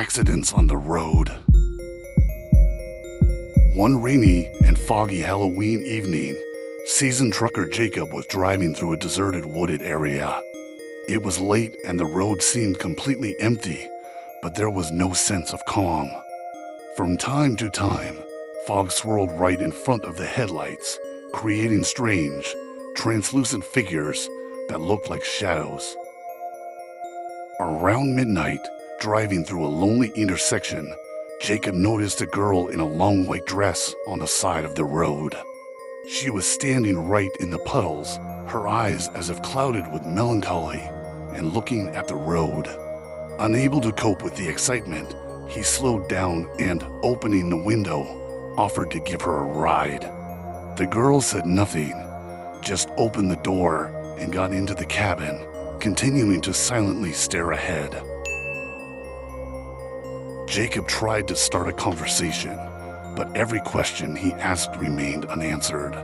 Accidents on the road. One rainy and foggy Halloween evening, seasoned trucker Jacob was driving through a deserted wooded area. It was late and the road seemed completely empty, but there was no sense of calm. From time to time, fog swirled right in front of the headlights, creating strange, translucent figures that looked like shadows. Around midnight, driving through a lonely intersection, Jacob noticed a girl in a long white dress on the side of the road. She was standing right in the puddles, her eyes as if clouded with melancholy, and looking at the road. Unable to cope with the excitement, he slowed down and, opening the window, offered to give her a ride. The girl said nothing, just opened the door and got into the cabin, continuing to silently stare ahead. Jacob tried to start a conversation, but every question he asked remained unanswered.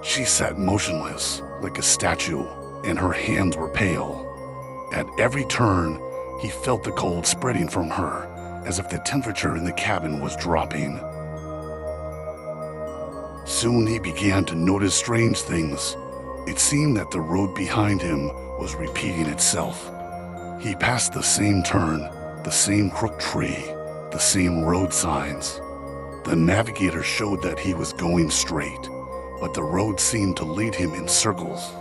She sat motionless, like a statue, and her hands were pale. At every turn, he felt the cold spreading from her, as if the temperature in the cabin was dropping. Soon he began to notice strange things. It seemed that the road behind him was repeating itself. He passed the same turn, the same crooked tree, the same road signs. The navigator showed that he was going straight, but the road seemed to lead him in circles.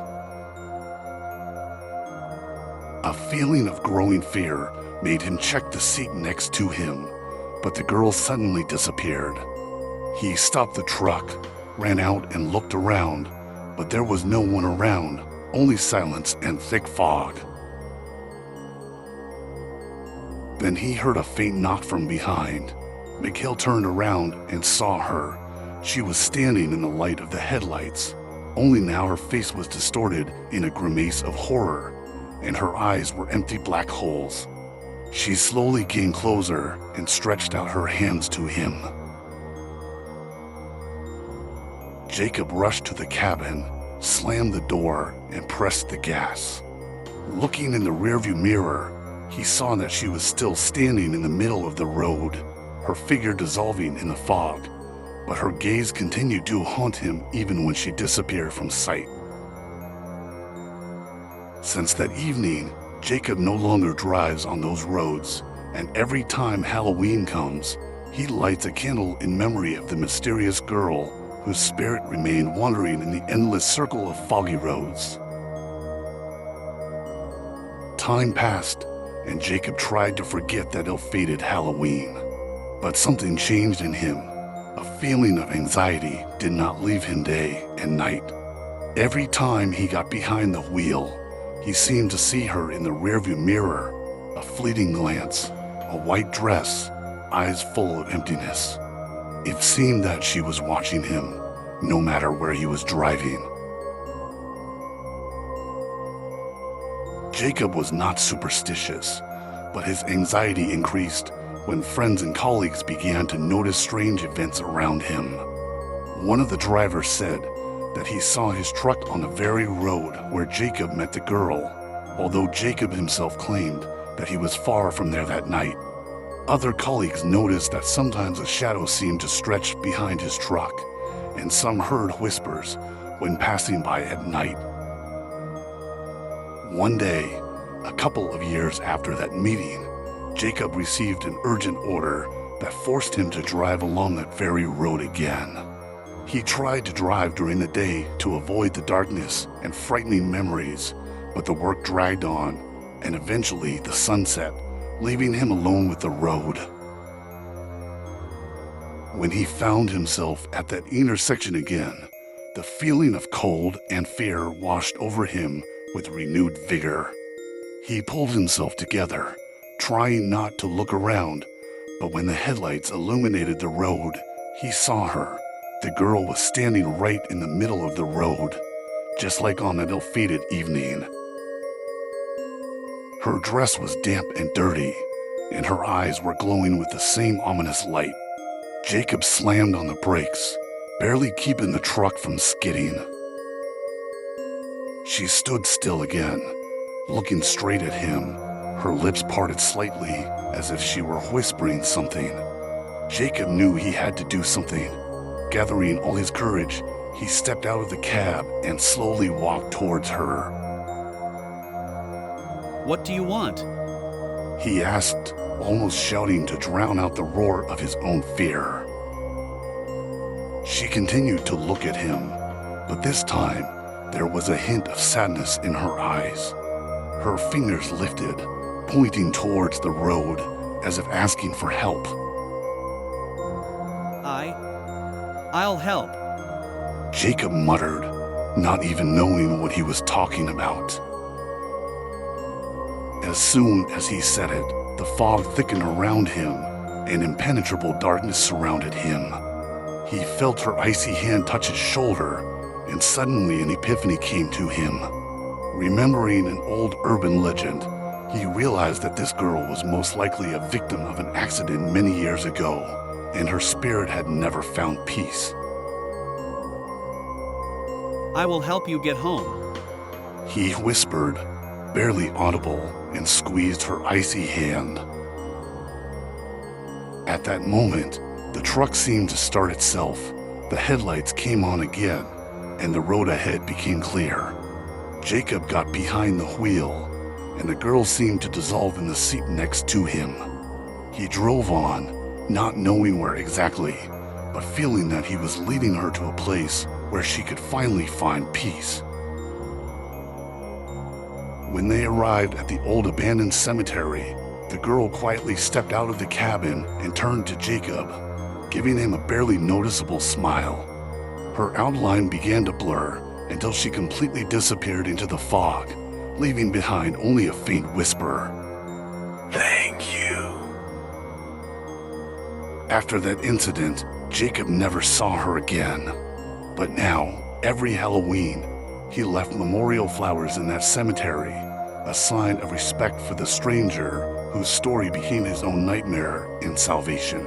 A feeling of growing fear made him check the seat next to him, but the girl suddenly disappeared. He stopped the truck, ran out and looked around, but there was no one around, only silence and thick fog. Then he heard a faint knock from behind. Mikhail turned around and saw her. She was standing in the light of the headlights, only now her face was distorted in a grimace of horror, and her eyes were empty black holes. She slowly came closer and stretched out her hands to him. Jacob rushed to the cabin, slammed the door, and pressed the gas. Looking in the rearview mirror, he saw that she was still standing in the middle of the road, her figure dissolving in the fog, but her gaze continued to haunt him even when she disappeared from sight. Since that evening, Jacob no longer drives on those roads, and every time Halloween comes, he lights a candle in memory of the mysterious girl whose spirit remained wandering in the endless circle of foggy roads. Time passed, and Jacob tried to forget that ill-fated Halloween. But something changed in him. A feeling of anxiety did not leave him day and night. Every time he got behind the wheel, he seemed to see her in the rearview mirror, a fleeting glance, a white dress, eyes full of emptiness. It seemed that she was watching him, no matter where he was driving. Jacob was not superstitious, but his anxiety increased when friends and colleagues began to notice strange events around him. One of the drivers said that he saw his truck on the very road where Jacob met the girl, although Jacob himself claimed that he was far from there that night. Other colleagues noticed that sometimes a shadow seemed to stretch behind his truck, and some heard whispers when passing by at night. One day, a couple of years after that meeting, Jacob received an urgent order that forced him to drive along that very road again. He tried to drive during the day to avoid the darkness and frightening memories, but the work dragged on, and eventually the sun set, leaving him alone with the road. When he found himself at that intersection again, the feeling of cold and fear washed over him with renewed vigor. He pulled himself together, trying not to look around, but when the headlights illuminated the road, he saw her. The girl was standing right in the middle of the road, just like on that ill-fated evening. Her dress was damp and dirty, and her eyes were glowing with the same ominous light. Jacob slammed on the brakes, barely keeping the truck from skidding. She stood still again, looking straight at him, Her lips parted slightly, as if she were whispering something. Jacob knew he had to do something. Gathering all his courage, he stepped out of the cab and slowly walked towards her. What do you want? He asked, almost shouting to drown out the roar of his own fear. She continued to look at him, but this time, there was a hint of sadness in her eyes. Her fingers lifted, pointing towards the road, as if asking for help. I'll help. Jacob muttered, not even knowing what he was talking about. As soon as he said it, the fog thickened around him, and impenetrable darkness surrounded him. He felt her icy hand touch his shoulder, and suddenly an epiphany came to him. Remembering an old urban legend, he realized that this girl was most likely a victim of an accident many years ago, and her spirit had never found peace. I will help you get home. He whispered, barely audible, and squeezed her icy hand. At that moment, the truck seemed to start itself. The headlights came on again, and the road ahead became clear. Jacob got behind the wheel, and the girl seemed to dissolve in the seat next to him. He drove on, not knowing where exactly, but feeling that he was leading her to a place where she could finally find peace. When they arrived at the old abandoned cemetery, the girl quietly stepped out of the cabin and turned to Jacob, giving him a barely noticeable smile. Her outline began to blur until she completely disappeared into the fog, leaving behind only a faint whisper. "Thank you." After that incident, Jacob never saw her again. But now, every Halloween, he left memorial flowers in that cemetery, a sign of respect for the stranger whose story became his own nightmare and salvation.